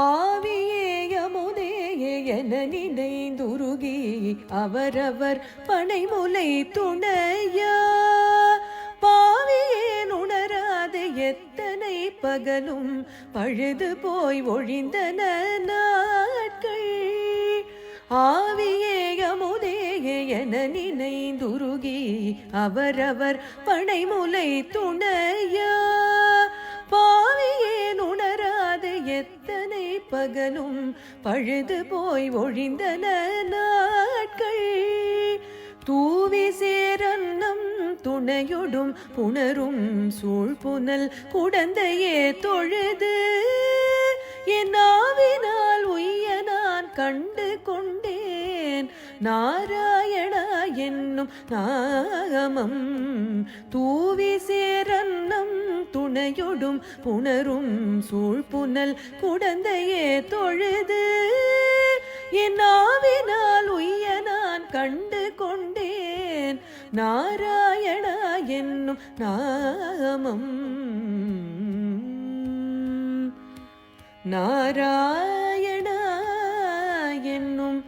ஆவியே அமுதே என நினைந்துருகி அவரவர் பனைமுலை துணையா பாவியேன் உணராது எத்தனை பகலும் பழுது போய் ஒழிந்தன நாட்கள். ஆவியே அமுதே என நினைந்துருகி அவரவர் பனைமுலை துணையா பாவியேன் உணராது எத்தனை பகலும் பழுது போய் ஒழிந்தன நாட்கள். தூவி சேரன்னம் துணையொடும் புணரும் சூழ்புனல் குடந்தையே தொழுது என் ஆவினால் உய்ய நான் கண்டு கொண்டேன் நாராயணா என்னும் நாமம். தூவி சேரன்னம் துணையொடும் புணரும் சூழ்புனல் குடந்தையே தொழுது என் ஆவினால் உய்ய நான் கண்டு கொண்டேன் நாராயணா என்னும் நாமம். நாராயணா என்னும்